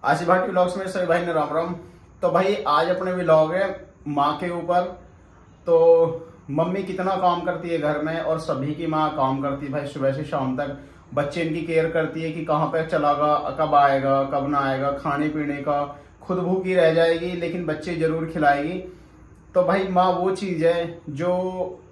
आशी भाटी व्लॉग्स में सभी भाई ने राम राम। तो भाई आज अपने व्लॉग है माँ के ऊपर। तो मम्मी कितना काम करती है घर में और सभी की माँ काम करती है भाई, सुबह से शाम तक। बच्चे इनकी केयर करती है कि कहाँ पे चलागा, कब आएगा, कब ना आएगा, खाने पीने का खुद भूखी रह जाएगी लेकिन बच्चे जरूर खिलाएगी। तो भाई माँ वो चीज है जो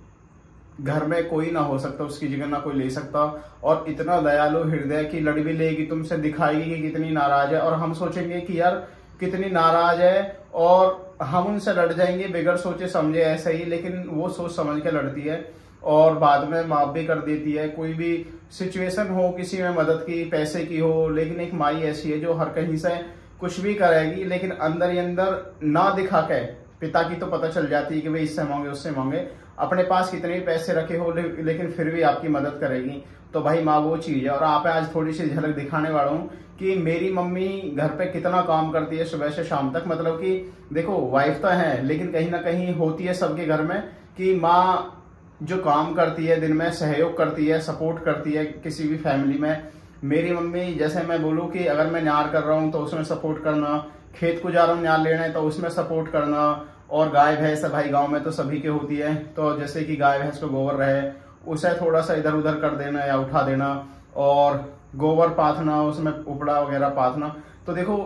घर में कोई ना हो सकता, उसकी जगह ना कोई ले सकता। और इतना दयालु हृदय की लड़ भी लेगी तुमसे, दिखाएगी कि कितनी नाराज है। और हम सोचेंगे कि यार कितनी नाराज है और हम उनसे लड़ जाएंगे बिगड़ सोचे समझे ऐसा ही, लेकिन वो सोच समझ के लड़ती है और बाद में माफ भी कर देती है। कोई भी सिचुएशन हो, किसी में मदद की, पैसे की हो, लेकिन एक माई ऐसी है जो हर कहीं से कुछ भी करेगी लेकिन अंदर ही अंदर ना दिखा के। पिता की तो पता चल जाती है कि भाई इससे मांगे उससे मांगे, अपने पास कितने भी पैसे रखे हो लेकिन फिर भी आपकी मदद करेगी। तो भाई माँ वो चीज है। और आप आज थोड़ी सी झलक दिखाने वाला हूँ कि मेरी मम्मी घर पे कितना काम करती है सुबह से शाम तक। मतलब कि देखो वाइफ तो है लेकिन कहीं ना कहीं होती है सबके घर में कि माँ जो काम करती है दिन में, सहयोग करती है, सपोर्ट करती है किसी भी फैमिली में। मेरी मम्मी जैसे मैं बोलूँ कि अगर मैं न्यार कर रहा हूँ तो उसमें सपोर्ट करना, खेत को जा रहा हूँ न्यार लेने तो उसमें सपोर्ट करना। और गाय भैंस भाई गांव में तो सभी की होती है, तो जैसे कि गाय भैंस को गोबर रहे उसे थोड़ा सा इधर उधर कर देना या उठा देना, और गोबर पाथना, उसमें उपड़ा वगैरह पाथना। तो देखो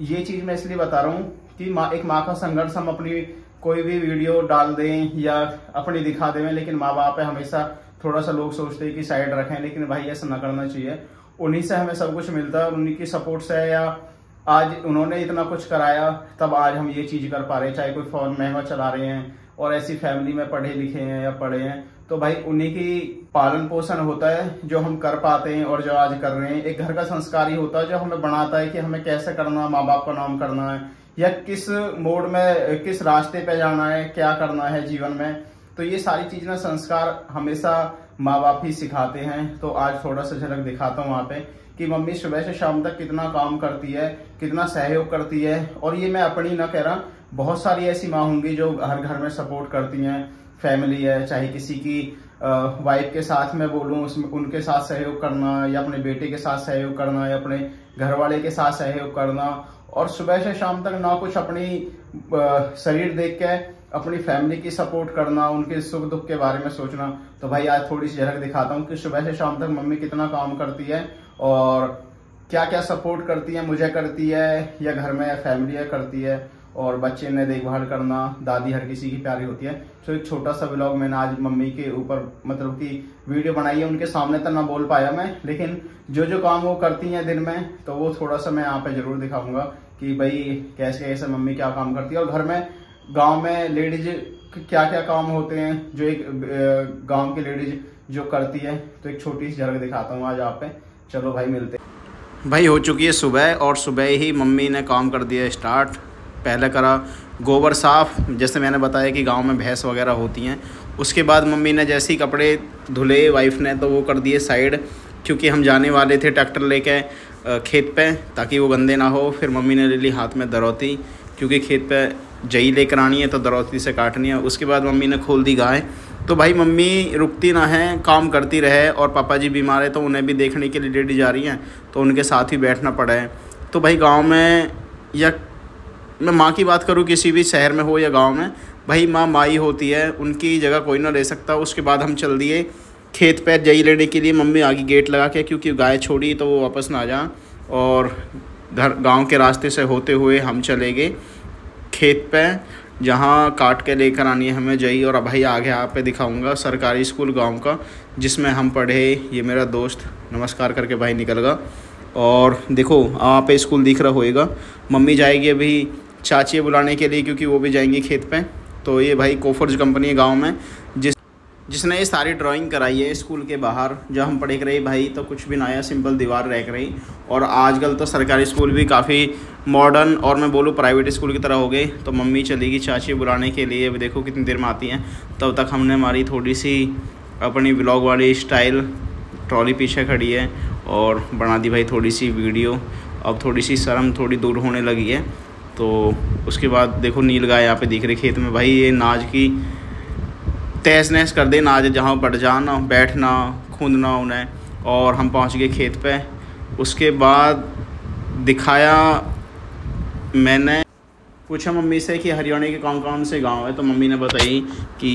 ये चीज मैं इसलिए बता रहा हूँ कि एक माँ का संघर्ष हम अपनी कोई भी वीडियो डाल दें या अपनी दिखा दें, लेकिन माँ बाप है हमेशा थोड़ा सा लोग सोचते हैं कि साइड रखें, लेकिन भाई ऐसा ना करना चाहिए। उन्हीं से हमें सब कुछ मिलता है और उन्हीं की सपोर्ट से है, या आज उन्होंने इतना कुछ कराया तब आज हम ये चीज कर पा रहे हैं। चाहे कोई फोन महंगा चला रहे हैं और ऐसी फैमिली में पढ़े लिखे हैं या पढ़े हैं, तो भाई उन्हीं की पालन पोषण होता है जो हम कर पाते हैं और जो आज कर रहे हैं। एक घर का संस्कार ही होता है जो हमें बनाता है कि हमें कैसे करना, माँ बाप का नाम करना है या किस मोड में, किस रास्ते पे जाना है, क्या करना है जीवन में। तो ये सारी चीज ना संस्कार हमेशा माँ बाप ही सिखाते हैं। तो आज थोड़ा सा झलक दिखाता हूँ वहां पे कि मम्मी सुबह से शाम तक कितना काम करती है, कितना सहयोग करती है। और ये मैं अपनी ना कह रहा, बहुत सारी ऐसी माँ होंगी जो हर घर में सपोर्ट करती हैं। फैमिली है, चाहे किसी की वाइफ के साथ में बोलूं, उसमें उनके साथ सहयोग करना या अपने बेटे के साथ सहयोग करना या अपने घर वाले के साथ सहयोग करना। और सुबह से शाम तक ना कुछ अपनी शरीर देख के अपनी फैमिली की सपोर्ट करना, उनके सुख दुख के बारे में सोचना। तो भाई आज थोड़ी सी झलक दिखाता हूँ कि सुबह से शाम तक मम्मी कितना काम करती है और क्या क्या सपोर्ट करती है, मुझे करती है या घर में फैमिली करती है। और बच्चे ने देखभाल करना, दादी हर किसी की प्यारी होती है। तो एक छोटा सा व्लॉग मैंने आज मम्मी के ऊपर मतलब कि वीडियो बनाई है। उनके सामने तो ना बोल पाया मैं, लेकिन जो जो काम वो करती हैं दिन में तो वो थोड़ा सा मैं यहाँ पे जरूर दिखाऊंगा कि भाई कैसे कैसे मम्मी क्या काम करती है। और घर में गाँव में लेडीज क्या क्या काम होते हैं जो एक गाँव की लेडीज जो करती है। तो एक छोटी सी झलक दिखाता हूँ आज आप पे। चलो भाई मिलते भाई। हो चुकी है सुबह और सुबह ही मम्मी ने काम कर दिया स्टार्ट। पहले करा गोबर साफ़, जैसे मैंने बताया कि गांव में भैंस वगैरह होती हैं। उसके बाद मम्मी ने जैसे ही कपड़े धुले वाइफ ने तो वो कर दिए साइड, क्योंकि हम जाने वाले थे ट्रैक्टर लेके खेत पे ताकि वो गंदे ना हो। फिर मम्मी ने ले ली हाथ में दरौती, क्योंकि खेत पे जई लेकर आनी है तो दरौती से काटनी है। उसके बाद मम्मी ने खोल दी गाय। तो भाई मम्मी रुकती ना है, काम करती रहे। और पापा जी बीमार है तो उन्हें भी देखने के लिए लेडी जा रही हैं, तो उनके साथ ही बैठना पड़ा है। तो भाई गाँव में, या मैं माँ की बात करूँ किसी भी शहर में हो या गांव में, भाई माँ माई होती है, उनकी जगह कोई ना ले सकता। उसके बाद हम चल दिए खेत पे जई लेने के लिए। मम्मी आगे गेट लगा के, क्योंकि गाय छोड़ी तो वो वापस ना आ जा। और घर गांव के रास्ते से होते हुए हम चले गए खेत पे, जहाँ काट के लेकर आनी है हमें जई। और भाई आगे आप पे दिखाऊंगा सरकारी स्कूल गाँव का जिसमें हम पढ़े। ये मेरा दोस्त नमस्कार करके भाई निकल गया। और देखो आप पे स्कूल दिख रहा होएगा। मम्मी जाएगी अभी चाची बुलाने के लिए, क्योंकि वो भी जाएंगी खेत पे। तो ये भाई कोफर्ज कंपनी है गांव में जिसने ये सारी ड्राइंग कराई है स्कूल के बाहर जब हम पढ़े रही। भाई तो कुछ भी नया सिंपल दीवार रह रही। और आजकल तो सरकारी स्कूल भी काफ़ी मॉडर्न और मैं बोलूँ प्राइवेट स्कूल की तरह हो गए। तो मम्मी चलेगी चाची बुलाने के लिए, अभी देखो कितनी देर में आती हैं। तब तक हमने हमारी थोड़ी सी अपनी व्लॉग वाली स्टाइल, ट्रॉली पीछे खड़ी है और बना दी भाई थोड़ी सी वीडियो। अब थोड़ी सी शर्म थोड़ी दूर होने लगी है। तो उसके बाद देखो नील गाय यहाँ पे दिख रही खेत में। भाई ये नाज की तहस नहस कर दे, नाज जहाँ बढ़ जाना, बैठना, खूंदना उन्हें। और हम पहुँच गए खेत पे। उसके बाद दिखाया मैंने पूछा मम्मी से कि हरियाणा के कौन कौन से गांव है, तो मम्मी ने बताई कि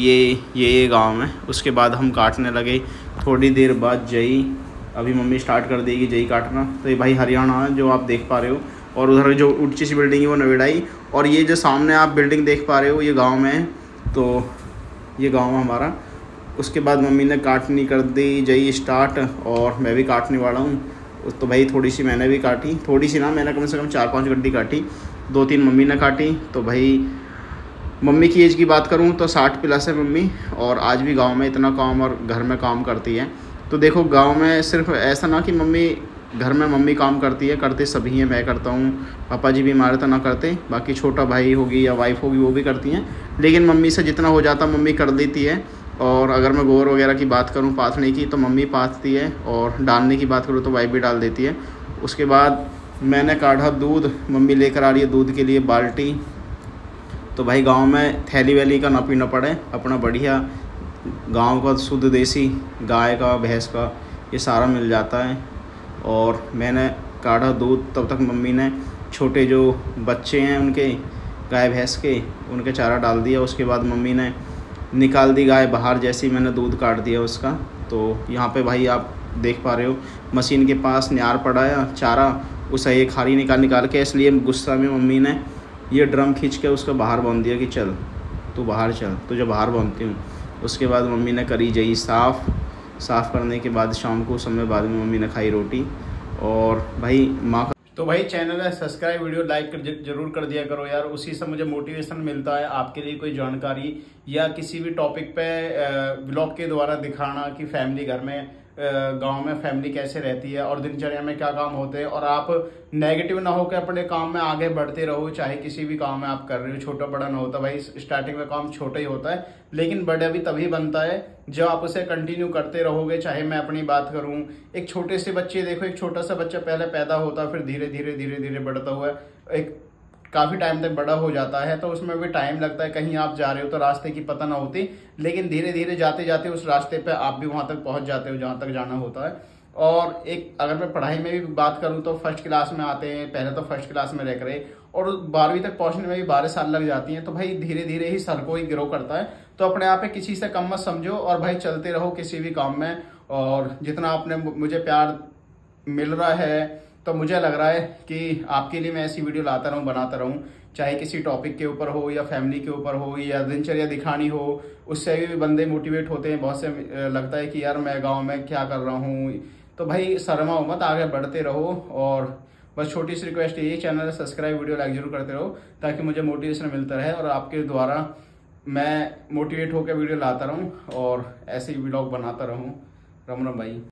ये गांव है। उसके बाद हम काटने लगे। थोड़ी देर बाद जई, अभी मम्मी स्टार्ट कर देगी जई काटना। तो ये भाई हरियाणा है जो आप देख पा रहे हो, और उधर जो ऊंची सी बिल्डिंग है वो नोएडाई, और ये जो सामने आप बिल्डिंग देख पा रहे हो ये गाँव में है। तो ये गाँव है हमारा। उसके बाद मम्मी ने काटनी कर दी जई स्टार्ट, और मैं भी काटने वाला हूँ। तो भाई थोड़ी सी मैंने भी काटी, थोड़ी सी ना, मैंने कम से कम 4-5 गड्डी काटी, 2-3 मम्मी ने काटी। तो भाई मम्मी की एज की बात करूँ तो 60+ है मम्मी, और आज भी गांव में इतना काम और घर में काम करती है। तो देखो गांव में सिर्फ ऐसा ना कि मम्मी घर में मम्मी काम करती है, करते सभी हैं, मैं करता हूँ, पापा जी भी हमारे तो ना करते, बाकी छोटा भाई होगी या वाइफ होगी वो भी करती हैं, लेकिन मम्मी से जितना हो जाता मम्मी कर देती है। और अगर मैं गोबर वगैरह की बात करूँ पाथने की, तो मम्मी पाथती है, और डालने की बात करूँ तो वाइफ भी डाल देती है। उसके बाद मैंने काढ़ा दूध, मम्मी लेकर आ रही है दूध के लिए बाल्टी। तो भाई गांव में थैली वैली का ना पीना पड़े, अपना बढ़िया गांव का शुद्ध देसी गाय का भैंस का ये सारा मिल जाता है। और मैंने काढ़ा दूध, तब तक मम्मी ने छोटे जो बच्चे हैं उनके गाय भैंस के, उनके चारा डाल दिया। उसके बाद मम्मी ने निकाल दी गाय बाहर, जैसे ही मैंने दूध काट दिया उसका। तो यहाँ पे भाई आप देख पा रहे हो मशीन के पास न्यार पड़ा है चारा, उसे एक हारी निकाल के, इसलिए गुस्सा में मम्मी ने ये ड्रम खींच के उसको बाहर बांध दिया कि चल तू बाहर चल, तुझे बाहर बांधती हूँ। उसके बाद मम्मी ने करी जई साफ़ करने के बाद शाम को समय बाद में मम्मी ने खाई रोटी। और भाई माँ, तो भाई चैनल है सब्सक्राइब, वीडियो लाइक जरूर कर दिया करो यार, उसी से मुझे मोटिवेशन मिलता है आपके लिए कोई जानकारी या किसी भी टॉपिक पे ब्लॉग के द्वारा दिखाना कि फैमिली घर में गांव में फैमिली कैसे रहती है और दिनचर्या में क्या काम होते हैं। और आप नेगेटिव ना होकर अपने काम में आगे बढ़ते रहो, चाहे किसी भी काम में आप कर रहे हो, छोटा बड़ा ना होता भाई, स्टार्टिंग में काम छोटा ही होता है, लेकिन बड़ा भी तभी बनता है जब आप उसे कंटिन्यू करते रहोगे। चाहे मैं अपनी बात करूं, एक छोटे से बच्चे देखो, एक छोटा सा बच्चा पहले पैदा होता है, फिर धीरे धीरे बढ़ता हुआ एक काफी टाइम तक बड़ा हो जाता है, तो उसमें भी टाइम लगता है। कहीं आप जा रहे हो तो रास्ते की पता ना होती, लेकिन धीरे धीरे जाते जाते उस रास्ते पे आप भी वहां तक पहुंच जाते हो जहां तक जाना होता है। और एक अगर मैं पढ़ाई में भी बात करूं तो फर्स्ट क्लास में आते हैं, पहले तो फर्स्ट क्लास में रह करे, और 12वीं तक पहुंचने में भी 12 साल लग जाती हैं। तो भाई धीरे धीरे ही सर को ही ग्रो करता है। तो अपने आप पे किसी से कम मत समझो, और भाई चलते रहो किसी भी काम में। और जितना आपने मुझे प्यार मिल रहा है, तो मुझे लग रहा है कि आपके लिए मैं ऐसी वीडियो लाता रहूं, बनाता रहूं, चाहे किसी टॉपिक के ऊपर हो या फैमिली के ऊपर हो या दिनचर्या दिखानी हो। उससे भी बंदे मोटिवेट होते हैं, बहुत से लगता है कि यार मैं गांव में क्या कर रहा हूं। तो भाई शर्माओ मत, आगे बढ़ते रहो। और बस छोटी सी रिक्वेस्ट यही, चैनल सब्सक्राइब, वीडियो लाइक जरूर करते रहो, ताकि मुझे मोटिवेशन मिलता रहे और आपके द्वारा मैं मोटिवेट होकर वीडियो लाता रहूं और ऐसे ही व्लॉग बनाता रहूं। राम राम भाई।